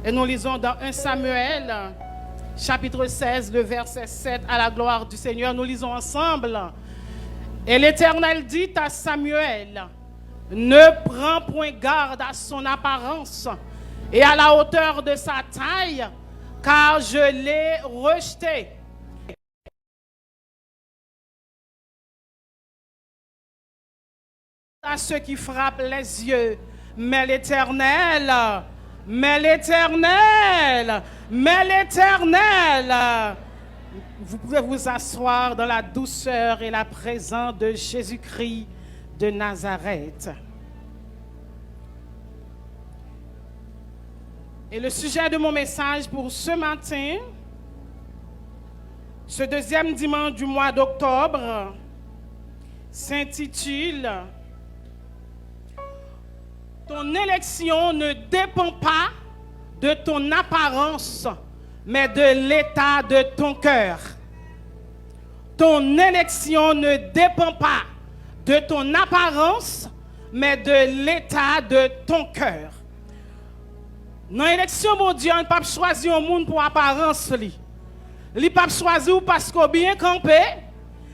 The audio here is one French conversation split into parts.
Et nous lisons dans 1 Samuel, chapitre 16, le verset 7, à la gloire du Seigneur. Nous lisons ensemble. Et l'Éternel dit à Samuel, ne prends point garde à son apparence et à la hauteur de sa taille, car je l'ai rejeté. À ceux qui frappent les yeux, mais l'Éternel, vous pouvez vous asseoir dans la douceur et la présence de Jésus-Christ de Nazareth. Et le sujet de mon message pour ce matin, ce deuxième dimanche du mois d'octobre, s'intitule « Ton élection ne dépend pas de ton apparence, mais de l'état de ton cœur. » Ton élection ne dépend pas de ton apparence, mais de l'état de ton cœur. Dans l'élection, mon Dieu, on ne peut pas choisir un monde pour apparence. Il ne peut pas choisir parce qu'on bien campé,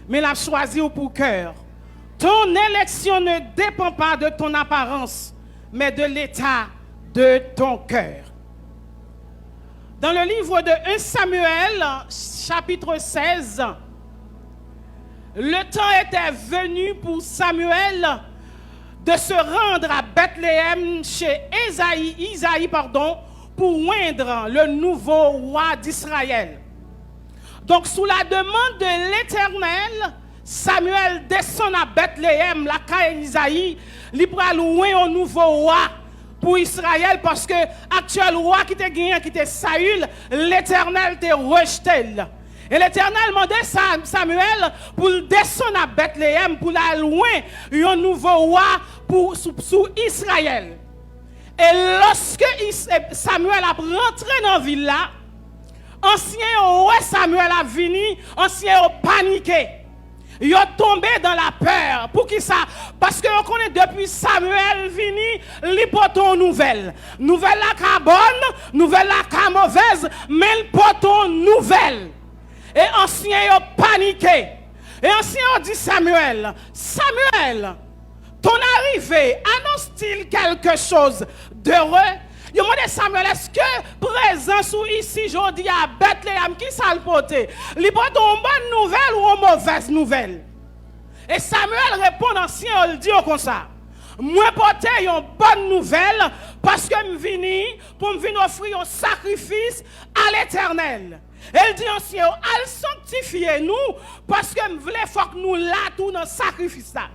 mais il a choisi pour cœur. Ton élection ne dépend pas de ton apparence, mais de l'état de ton cœur. Dans le livre de 1 Samuel, chapitre 16, le temps était venu pour Samuel de se rendre à Bethléem chez Isaïe, pour oindre le nouveau roi d'Israël. Donc, sous la demande de l'Éternel, Samuel descend à Bethléem, la caille Isaïe, il prend loin un nouveau roi pour Israël parce que l'actuel roi qui était gagné, qui était Saül, l'Éternel était rejeté. Et l'Éternel demandait Samuel pour descendre à Bethléem, pour aller loin, un nouveau roi sous Israël. Et lorsque Samuel a rentré dans la ville là, ancien roi Samuel a venu, ancien a paniqué. Ils ont tombé dans la peur. Pour qui ça? Parce que on connaît depuis Samuel vini, il porte une nouvelle. Nouvelle la bonne, nouvelle la mauvaise, mais il porte une nouvelle. Et ancien ont paniqué. Et ancien ont dit Samuel, ton arrivée annonce-t-il quelque chose d'heureux? Il demande Samuel, est-ce que présence ou ici, je dis à Bethléem, qui ça le porte? Il porte une bonne nouvelle ou une mauvaise nouvelle? Et Samuel répond ancien, il dit comme ça. Moi porte une bonne nouvelle parce que je viens pour me offrir un sacrifice à l'Éternel. Elle dit ancien, elle sanctifie nous parce que je voulais faut que nous là tout dans le sacrifice là.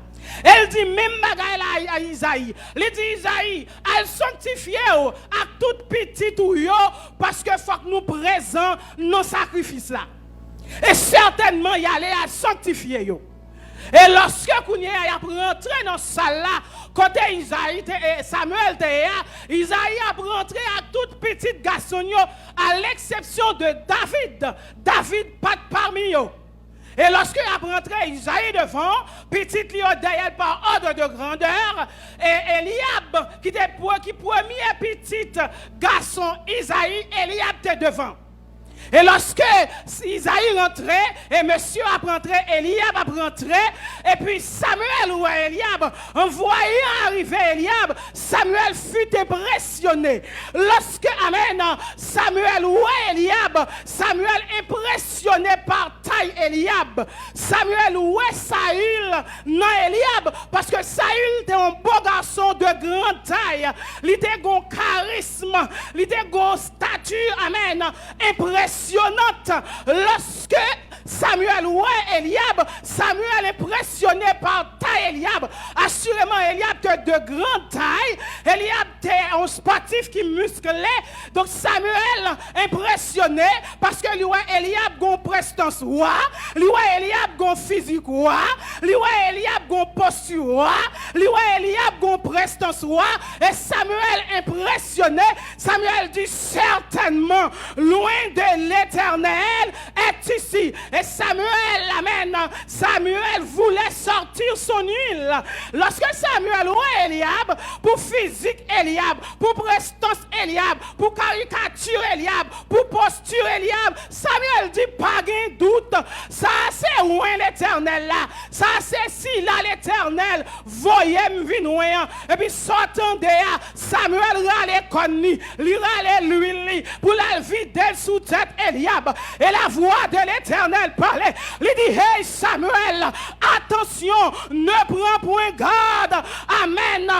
Elle dit même bagaille à Isaïe. Elle dit Isaïe, elle sanctifie à toute petite ou yo parce que faut que nous présents nos sacrifices là. Et certainement y aller à sanctifier yo. Et lorsque Kounia a rentré dans cette salle là, côté Isaïe Samuel Isaïe a rentré à toute petite garçon yo, à l'exception de David. David pas parmi eux. Et lorsque il a rentré Isaïe devant, petit lion derrière par ordre de grandeur, et Eliab, qui premier petit garçon Isaïe, Eliab était devant. Et lorsque Isaïe rentrait, et monsieur a rentré, Eliab a rentré, et puis Samuel ou Eliab, en voyant arriver Eliab, Samuel fut impressionné. Lorsque, amen, Samuel ou Eliab, Samuel impressionné par taille Eliab, Samuel ou Saül, non Eliab, parce que Saül était un beau garçon de grande taille, il était un charisme, il était une stature, amen, impressionnante. Lorsque Samuel ouais Eliab, Samuel impressionné par taille Eliab. Assurément Eliab était de grande taille. Eliab était un sportif qui musclait. Donc Samuel impressionné parce que lui Eliab gon prestance roi, lui Eliab gon physique roi, lui Eliab gon posture roi, lui Eliab gon prestance roi. Et Samuel impressionné, Samuel dit certainement loin de l'Éternel est est ici. Et Samuel, amen, Samuel voulait sortir son huile. Lorsque Samuel voit Eliab, pour physique Eliab, pour prestance Eliab, pour caricature Eliab, pour posture Eliab, Samuel dit pas de doute. Ça c'est loin l'Éternel là. Ça c'est si là l'Éternel voyait me venir. Et puis sortant de là, Samuel râlait connu, lui râlait l'huile pour la vider sous tête Eliab. Et la voix de l'Éternel parlait. Il dit, hey Samuel, attention, ne prends point garde. Amen.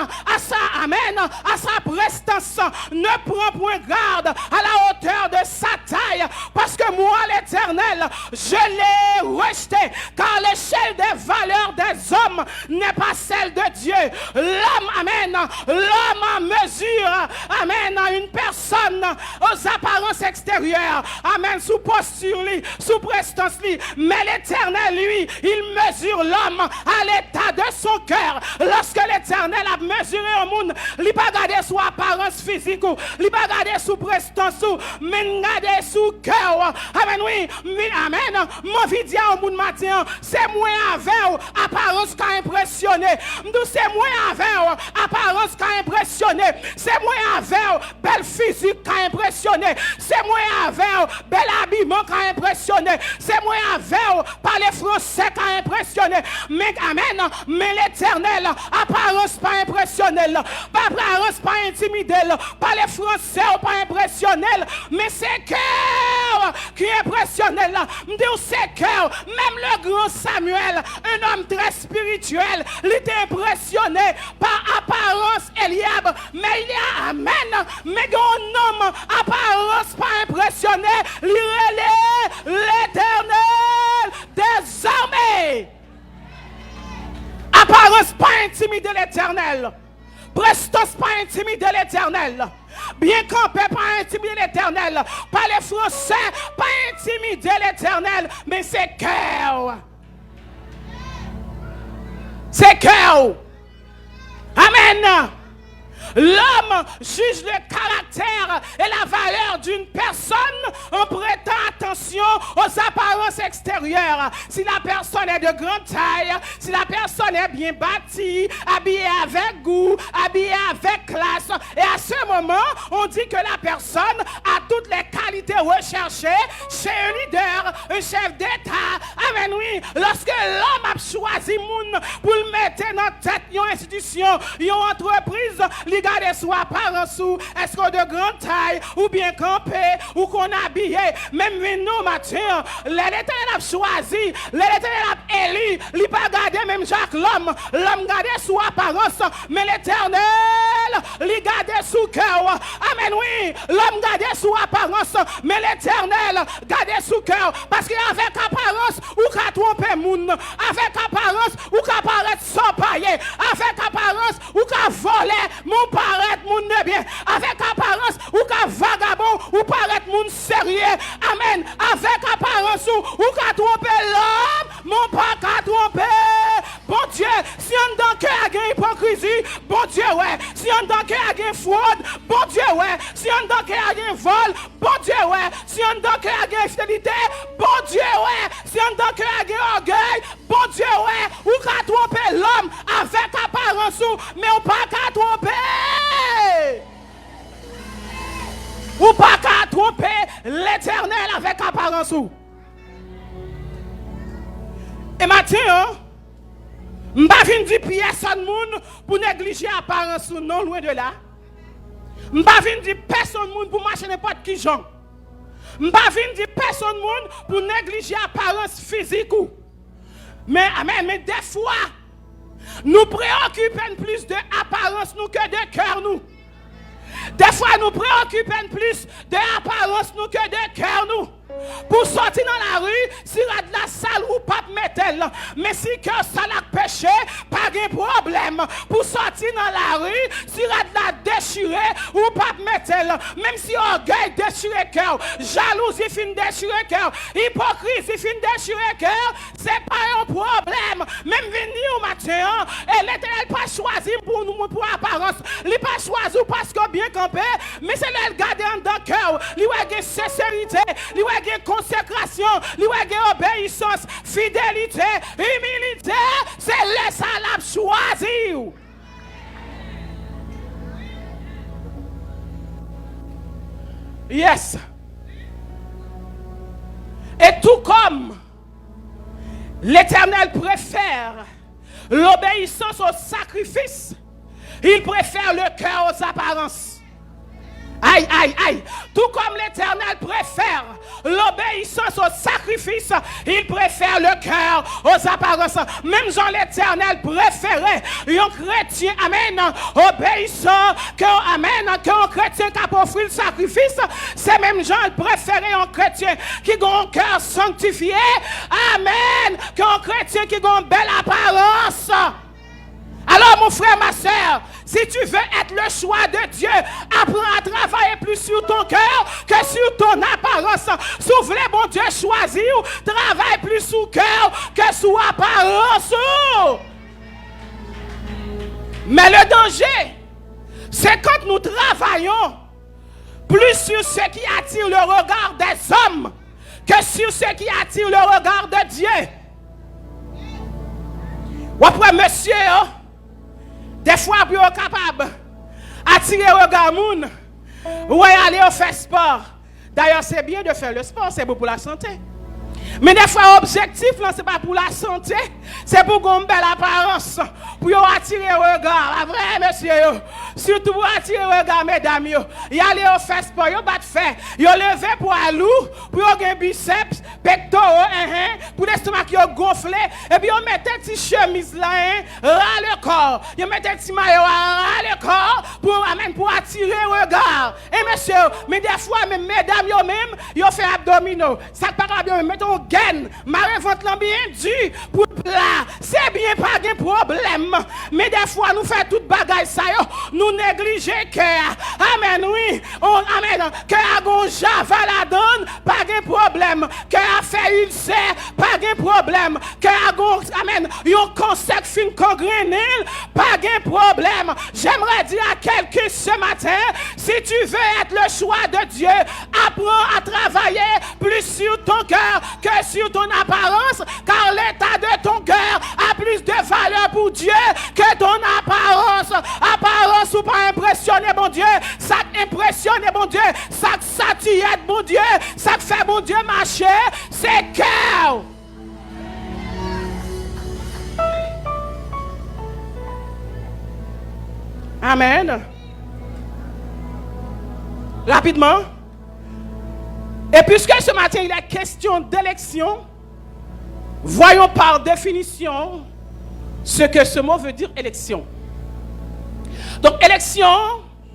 Amen. À sa prestance. Ne prends point garde à la hauteur de sa taille. Parce que moi, l'Éternel, je l'ai rejeté. Car l'échelle des valeurs des hommes n'est pas celle de Dieu. L'homme, amen, l'homme en mesure, amen, une personne aux apparences extérieures, amen, sous posture, sous prestance, mais l'Éternel, lui, il mesure l'homme à l'état de son cœur. Lorsque l'Éternel a mesuré au monde, il n'a pas regardé sous apparence physique, il n'a pas regardé sous prestance, mais il a regardé sous cœur. Amen, oui, amen, mon vidéo au monde matin, c'est moi avec apparence qui a impressionné. C'est moi avec apparence qui a impressionné. C'est moi avec belle physique qui a impressionné. C'est moi avec bel habillement qui a impressionné. C'est moi avec parler français qui a impressionné. Mais amen, mais l'Éternel, apparence pas impressionnelle, apparence pas intimidée, parler français pas impressionnel, mais c'est cœur qui est impressionnel. C'est cœur, même le grand Samuel, un homme très spirituel, il était impressionné par apparence Eliab, mais il y a amen, mais un homme apparence pas impressionné, il est l'Éternel des armées. Apparence pas intimidée l'Éternel, prestance pas intimidée l'Éternel, bien campé pas intimider l'Éternel, pas les Français pas intimider l'Éternel, mais c'est cœur. C'est cœur. Amen. L'homme juge le caractère et la valeur d'une personne en prêtant attention aux apparences extérieures. Si la personne est de grande taille, si la personne est bien bâtie, habillée avec goût, habillée avec classe, et à ce moment, on dit que la personne a toutes les qualités recherchées chez un leader, un chef d'État. Amen, oui. Lorsque l'homme a choisi moun pour le mettre dans la tête d'une institution, d'une entreprise, regardez soit apparence ou est-ce qu'on de grande taille ou bien campé ou qu'on habillé, même nous matin, l'Éternel a choisi, l'Éternel a élu, il n'a pas gardé même Jacques l'homme gardé sous apparence, mais l'Éternel, il gardé sous cœur. Amen, oui, l'homme gardé sous apparence, mais l'Éternel gardé sous cœur, parce qu'avec apparence, ou qu'à tromper moun, avec apparence, ou qu'à paraître sans payer, avec apparence, ou qu'à voler, mon paraître moun de bien, avec apparence, ou qu'à vagabond, ou paraître moun sérieux. Amen, avec apparence, ou qu'à tromper l'homme, mon pas qu'à tromper. Bon Dieu, si on dans cœur a une hypocrisie, bon Dieu, ouais. Si on dans cœur a une fraude, bon Dieu, ouais. Si on dans cœur a un vol, bon Dieu, ouais. Si on dans cœur a une infidélité, bon Dieu, ouais. Si on dans cœur a un orgueil, bon Dieu, ouais. Ou qu'à tromper l'homme avec apparence, mais on pas qu'à tromper. Ou pas qu'à tromper l'Éternel avec apparence. Et maintenant, je ne vais pas dire personne pour négliger l'apparence, non, loin de là. Je ne vais pas dire personne pour marcher n'importe qui genre. Je ne vais pas dire personne pour négliger l'apparence physique. Mais, amen, mais des fois, nous préoccupons plus de l'apparence que de cœur nous. Des fois, nous préoccupons plus de l'apparence que de cœur nous. Pour sortir dans la rue, si il y a de la salle ou pas mettre, mais si cœur sale a péché, pas de problème. Pour sortir dans la rue, si il y a de la déchirée ou pas mettre, même si orgueil déchire cœur, jalousie fin déchire cœur, hypocrisie fin déchire cœur, c'est pas un problème. Même venir au matin, et l'Éternel pas choisi pour nous pour apparence, il pas choisi parce que bien campé, mais c'est là garder dans le cœur, il y a sincérité, il y a consécration, il y a obéissance, fidélité, humilité, c'est le ça l'a choisi. Yes. Et tout comme l'Éternel préfère l'obéissance au sacrifice, il préfère le cœur aux apparences. Aïe, aïe, aïe. Tout comme l'Éternel préfère l'obéissance au sacrifice, il préfère le cœur aux apparences. Même Jean l'Éternel préférait un chrétien, amen, obéissant, qu'un chrétien qui a offert le sacrifice. C'est même Jean préférait un chrétien qui a un cœur sanctifié, amen, qu'un chrétien qui a une belle apparence. Alors mon frère, ma soeur, si tu veux être le choix de Dieu, apprends à travailler plus sur ton cœur que sur ton apparence. Souffle, bon Dieu, choisis, travaille plus sur le cœur que sur l'apparence. Mais le danger, c'est quand nous travaillons plus sur ce qui attire le regard des hommes que sur ce qui attire le regard de Dieu. Ou après, monsieur, des fois, vous êtes capable d'attirer le regard moun, ou aller au faire sport. D'ailleurs, c'est bien de faire le sport, c'est bon pour la santé. Mais des fois, l'objectif, ce n'est pas pour la santé, c'est pour une belle apparence, pour attirer le regard. La vraie, monsieur, surtout pour attirer le regard, mesdames, y aller au faire sport, y bat fait, y lever pour aller pour y un biceps, pectoraux, pour l'estomac qui gonflé, et puis y mettre une petite chemise là, ras le corps, y mettre un petit maillot ras le corps, pour attirer le regard. Et monsieur, mais des fois, même mesdames, yo même, yo fait abdominaux, ça ne pas bien, mettons gaine, marre ventre bien dû pour plat, c'est bien pas de problème. Mais des fois nous faisons toute bagaille ça, nous négligeons cœur. Amen, oui. Amen. Cœur a gon java la donne, pas de problème. Cœur a fait ulcère, pas de problème. Cœur a gon, amen, yon conseil fin congrénil, pas de problème. J'aimerais dire à quelqu'un ce matin, si tu veux être le choix de Dieu, apprends à travailler plus sur ton cœur que sur ton apparence, car l'état de ton cœur a plus de valeur pour Dieu que ton apparence. Apparence ou pas impressionner mon Dieu, ça impressionne mon Dieu, ça satire mon Dieu, ça fait mon Dieu marcher, c'est cœur. Amen. Rapidement. Et puisque ce matin il est question d'élection, voyons par définition ce que ce mot veut dire élection. Donc élection,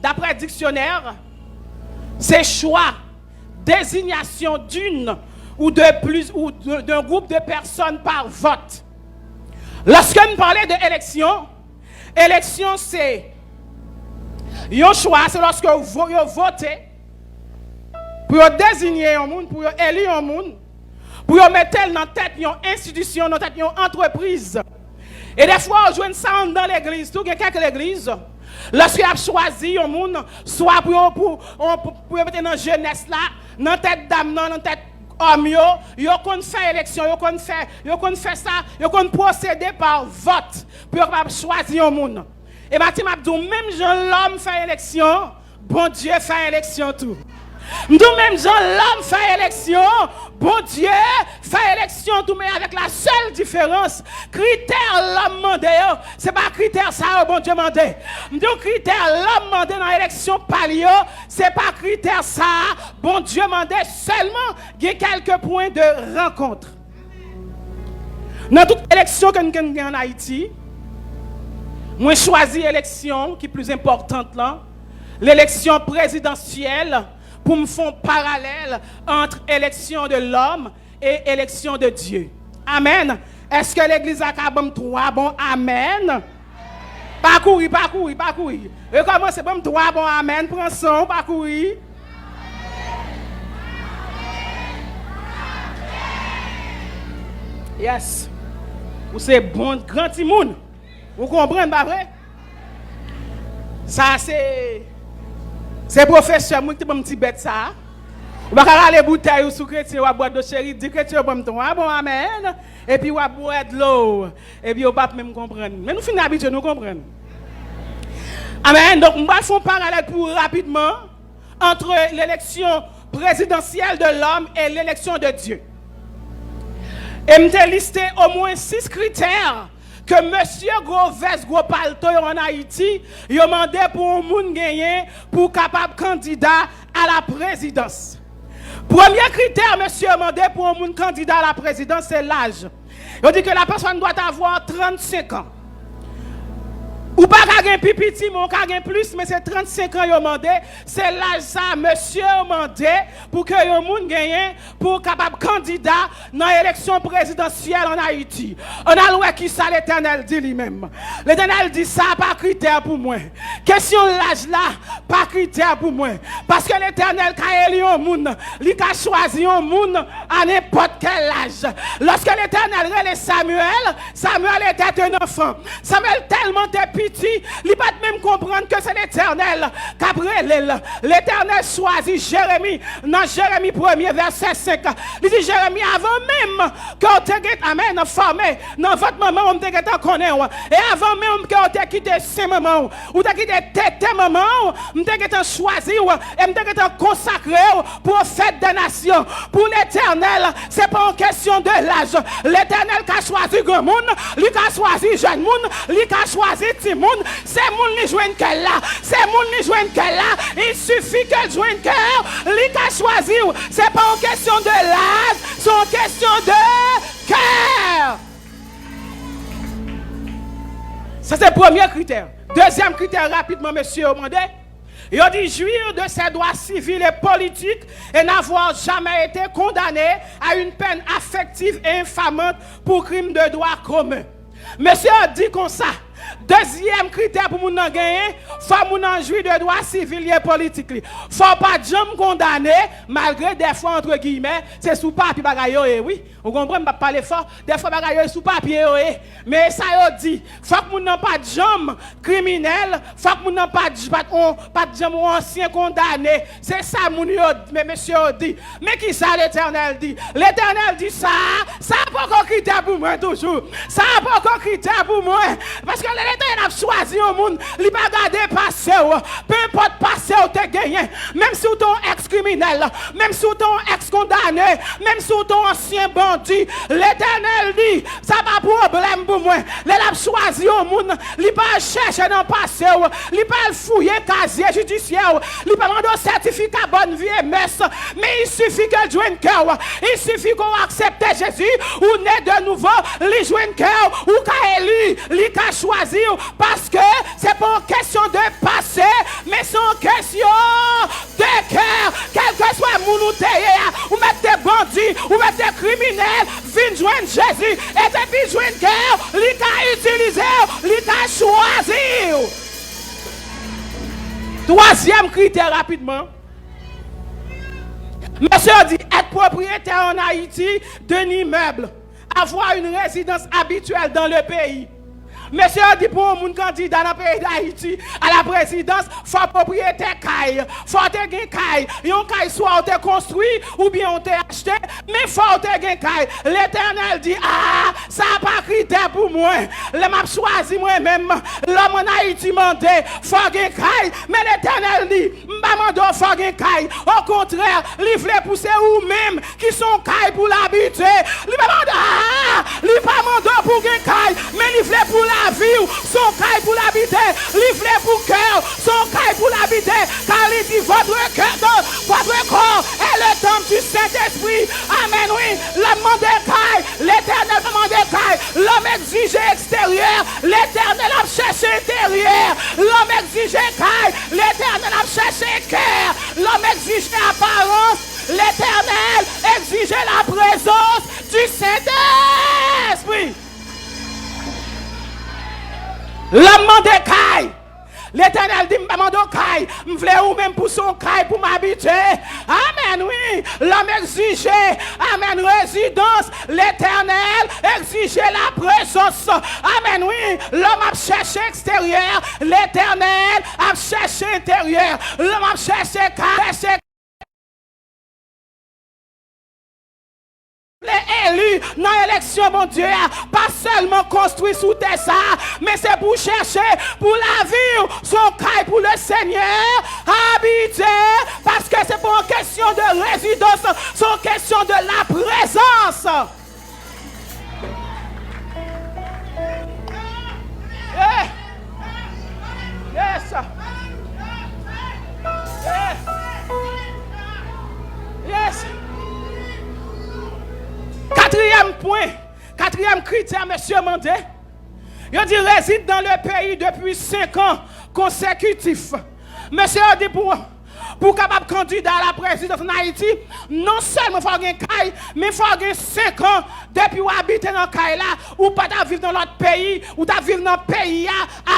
d'après le dictionnaire, c'est choix, désignation d'une ou de plus ou d'un groupe de personnes par vote. Lorsque nous parlons d'élection, élection c'est un choix, c'est lorsque vous votez pour désigner un monde, pour élire un monde, pour mettre dans la tête une institution, dans la tête une entreprise. Et des fois, on joue ça dans l'église, il y a quelques églises, lorsqu'il a choisi un monde, soit pour mettre dans la jeunesse là, dans la tête d'âme, dans la tête homme, ils ont fait élection, ils ont fait ça, ils ont procédé par vote pour choisir un monde. Et Mathieu m'a dit, même Jean l'homme fait élection, bon Dieu fait élection tout. Nous même Jean l'homme fait élection, bon Dieu fait élection tout, mais avec la seule différence, critère l'homme mandé, c'est pas critère ça, bon Dieu mandé. Nous critère l'homme mandé dans l'élection palio, c'est pas critère ça, bon Dieu mandé, seulement il y a quelques points de rencontre. Dans toute élection que nous avons en Haïti, moi choisi l'élection qui est plus importante là, l'élection présidentielle, pour me faire parallèle entre élection de l'homme et élection de Dieu. Amen. Est-ce que l'église a comme trois bon amen? Pas courir. Et comment c'est bon trois bon amen? Prends son, pas courir. Yes. Ou c'est bon grand timoun. Vous comprenez pas vrai? Ça c'est C'est professeur, moi qui suis un petit bête ça. Ou pas aller bouteille ou sous chrétien ou à boire de chéri, dit chrétien bon ton, ah bon amen. Et puis ou à boire de l'eau. Et puis ou pas même comprendre. Mais nous finissons habitués nous comprendre. Amen. Donc on va faire un parallèle pour rapidement entre l'élection présidentielle de l'homme et l'élection de Dieu. Et m'te listé au moins 6 critères que monsieur gros veste gros palto en Haïti, il demandé pour un monde gagner pour capable candidat à la présidence. Premier critère, monsieur, demandé pour un monde candidat à la présidence, c'est l'âge. Il dit que la personne doit avoir 35 ans. Ou pas qu'un pipiti, mais on a plus, mais c'est 35 ans, il demandé. C'est l'âge ça, monsieur, demandé pour que le monde gagne pour capable candidat dans l'élection présidentielle en Haïti. On a loué qui ça l'Éternel dit lui-même. L'Éternel dit ça, pas critère pour moi. Question l'âge là, pas critère pour moi. Parce que l'Éternel, quand il y a un monde, il a choisi un monde à n'importe quel âge. Lorsque l'Éternel relève Samuel, Samuel était un enfant. Samuel tellement était petit, il ne peut pas même comprendre que c'est l'Éternel qui a brûlé. L'Éternel choisit Jérémie dans Jérémie 1er verset 5. Il dit Jérémie avant même que vous t'ayez amen formé dans votre maman on t'ayez connaître et avant même que vous t'ayez quitté ses mamans ou t'ayez quitté tes mamans on t'ayez choisi et on t'ayez consacré pour fête des nations. Pour l'Éternel, c'est pas une question de l'âge. L'Éternel qui a choisi grand monde, lui qui a choisi jeune monde, lui qui a choisi petit monde, c'est monde qui joue qu'elle là, c'est monde qui joue qu'elle là. Il suffit qu'elle joue cœur, lui qui a choisi. C'est pas une question de l'âge, c'est une question de cœur. Ça c'est le premier critère. Deuxième critère rapidement, monsieur Omandé. Il a dit jouir de ses droits civils et politiques et n'avoir jamais été condamné à une peine affective et infamante pour crime de droit commun. Monsieur a dit comme ça. Deuxième critère pour nous gagner, faut nous jouir de droits civils et politiques. Faut pas jamais condamner malgré des fois entre guillemets, c'est sous papier bagaille oui. Vous comprenez pas parler fort, des fois bagaille sous papier mais ça yo dit, faut que nous pas jamais criminel, faut que nous pas jamais ancien condamné. C'est ça mon mais monsieur dit. Mais qui ça l'Éternel dit? L'Éternel dit ça pas encore critère pour moi toujours. Ça pas encore critère pour moi parce que l'Éternel a choisi un monde, il va garder passé, peu importe passé ou te gagné, même si tu es ex-criminel, même si tu es ex-condamné, même si tu es ancien bandit, l'Éternel dit, ça pas problème pour moi. Il a choisi un monde, il va chercher dans le passé, il va fouiller casier judiciaire, il va demander un certificat bonne vie et messe, mais il suffit que joue un cœur, il suffit qu'on accepte Jésus, ou naît de nouveau, il joue un cœur, ou qu'à élu, il a choisi. Parce que c'est pas une question de passé, mais c'est une question de cœur. Quel que soit mon ou mettre des bandits, ou mettre des criminels, viens joindre Jésus. Et depuis joindre cœur, il t'a utilisé, il t'a choisi. Troisième critère rapidement. Monsieur dit être propriétaire en Haïti d'un immeuble, avoir une résidence habituelle dans le pays. Monsieur a dit pour un candidat dans le pays d'Haïti à la présidence, il faut propriétaire caille. Il faut avoir un caille. Un caille soit on construit ou bien on acheté, mais il faut avoir un caille. L'Éternel dit, ah, ça n'a pas critère pour moi. Je m'a choisi moi-même. L'homme en Haïti m'a dit, il faut un caille. Mais l'Éternel dit, je ne faut un caille. Au contraire, il voulait pousser ou même qui sont caille pour l'habiter. Il m'a dit, ah, il ne pas mandé pour un caille, mais il voulait pour la vie, son caille pour l'habiter, livré pour cœur, son caille pour l'habiter, car il dit votre cœur, votre corps est le temple du Saint-Esprit. Amen, oui, l'homme demande caille, l'Éternel demande caille, l'homme exige extérieur, l'Éternel a cherché intérieur, l'homme exige caille, l'Éternel a cherché cœur, l'homme exige apparence, l'Éternel exige la présence du Saint-Esprit. L'homme demande caille. L'Éternel dit, je demande caille. Je voulais ou même pour son caille pour m'habiter. Amen. Amen, oui. L'homme exigeait, amen, résidence. L'Éternel exigeait la présence. Amen, oui. L'homme a cherché extérieur. L'Éternel a cherché intérieur. L'homme a cherché cherché. Les élus dans l'élection, mon Dieu, pas seulement construit sous terre ça, mais c'est pour chercher, pour la vie, son caille pour le Seigneur, habiter, parce que c'est pas une question de résidence, c'est une question de la présence. Yeah. Yes. Yeah. Yes. Quatrième point, quatrième critère, monsieur Mandé. Il dit réside dans le pays depuis 5 ans consécutifs. Monsieur a dit pour capable candidat à la présidence en Haïti, non seulement il faut avoir un caille, mais il faut avoir 5 ans depuis vous habitez dans le caille là, ou pas vivre dans l'autre pays, ou vivre dans le pays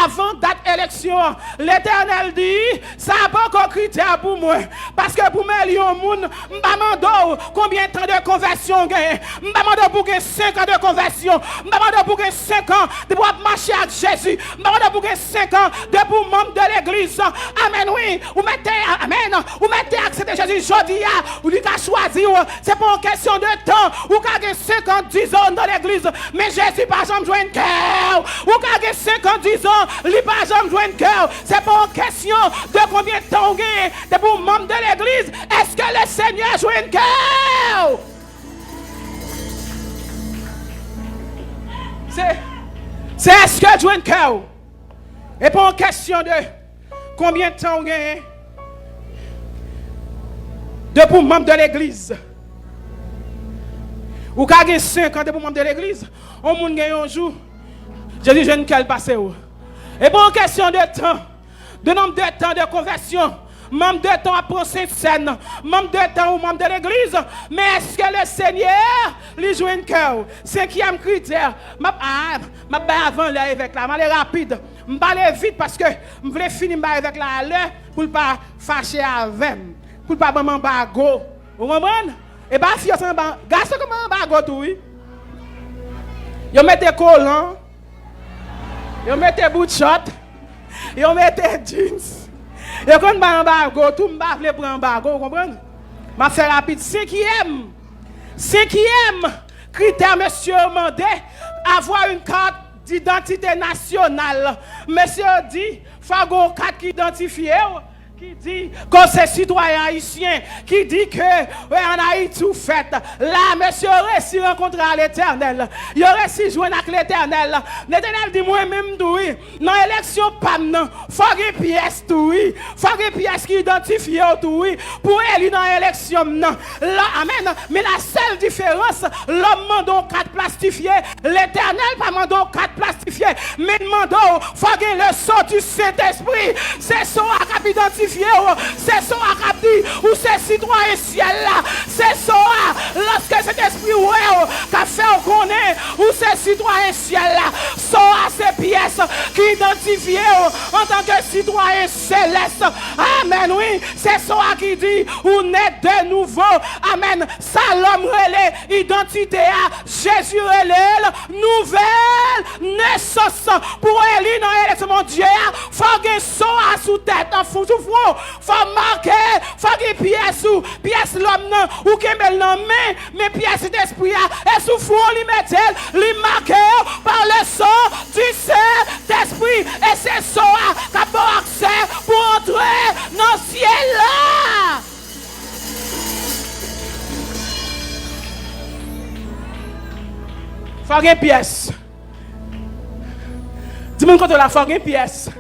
avant date élection. L'Éternel dit, ça n'a pas encore critère pour moi. Parce que pour moi, il y a un monde, je demande combien de temps de conversion gagne. Je demande pour 5 ans de conversion. Je demande pour 5 ans de pouvoir marcher avec Jésus. Je demande pour 5 ans de pour membre de l'église. Amen, oui. Vous mettez, amen. Vous mettez accepter Jésus aujourd'hui, ou lui a choisi, c'est pas une question de temps, ou avez 50, 10 ans dans l'église, mais Jésus pas jamais joué un cœur, ou avez 50, 10 ans, lui pas jamais joué un cœur, c'est pas une question de combien de temps vous gagnez, de pour membre de l'église, est-ce que le Seigneur joue un cœur? C'est est-ce que joue un cœur? Et pas une question de combien de temps vous gagnez, de pour membre de l'église. Ou quand vous avez 5 ans de pour membre de l'église, on moun gagne un jour. Je dis, je ne sais pas passer. Et pour une question de temps, de nombre de temps de conversion, membre de temps à prendre Sainte-Seine, membre de temps ou membre de l'église, mais est-ce que le Seigneur lui joue un cœur? 5e critère, je vais avant là avec la, je vais aller rapide, je vais aller vite parce que je voulais finir avec la à l'heure pour ne pas fâcher avec. Pour pas maman bago. Vous comprenez? Et bah si on s'en va, garçon comment bago tout oui. Yo mettez collant. Yo mettez bout de short. Yo mettez jeans. Yo quand bago tout m'ba vle prendre bago, vous comprenez? M'a fait rapide 5e critère monsieur Mandé, avoir une carte d'identité nationale. Monsieur dit faut avoir une carte qui identifie qui dit que c'est citoyen haïtien, qui dit que en Haïti tout fait. Là, monsieur aurait si rencontré l'Éternel. Il aurait si joué avec l'Éternel. L'Éternel dit moi-même oui. Dans l'élection PAM, il faut une pièce tout oui. Faut une pièce qui identifie tout oui. Pour elle dans l'élection là, amen. Mais la seule différence, l'homme demande 4 plastifiés, l'Éternel pas demande 4 plastifiés, mais demande faut une leçon du Saint-Esprit. C'est son à identifier. C'est ça à dit ou c'est citoyen ciel là, c'est ça lorsque cet esprit qu'a fait on connaît ou c'est citoyen ciel là, ça ces pièces qui identifient en tant que citoyen céleste. Amen, oui, c'est ça qui dit ou naît de nouveau. Amen. Ça l'homme relais identité à Jésus relais nouvelle naissance pour élire dans l'élection mon Dieu. Faut que ça sous tête en fou faut marquer, faut que pièce l'homme ou que l'homme mais pièce d'esprit et sous fou lui mettre lui marquer par le sang du Saint-Esprit et c'est ça qui a bon accès pour entrer dans le ciel là. Faut une pièce. Dis-moi quand la faut une pièce.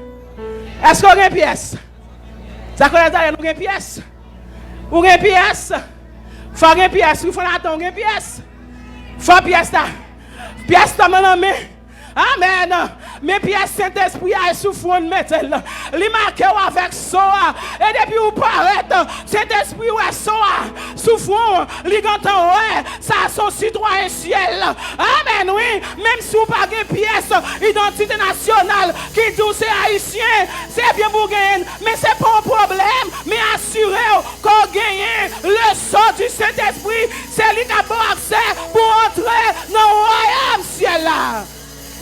Est-ce qu'on a une pièce? Ça connaît ça, il y a une pièce. Ou une pièce. Faut une pièce. Il faut attendre une pièce. Faut pièce là. Pièce là maintenant. Amen. Mais pièces Saint-Esprit a souffert de mettre là. Li marqué avec ça. Et depuis vous paraît, Saint-Esprit ouais ça. Souffrant, li gantan ouais, ça son citoyen ciel. Amen oui. Même si vous pas une pièce identité nationale qui dit c'est haïtien, c'est bien pour gagner, mais c'est pas un problème, mais assurez qu'on gagne le du Saint-Esprit, c'est lui qui a bon accès pour entrer dans le royaume ciel là.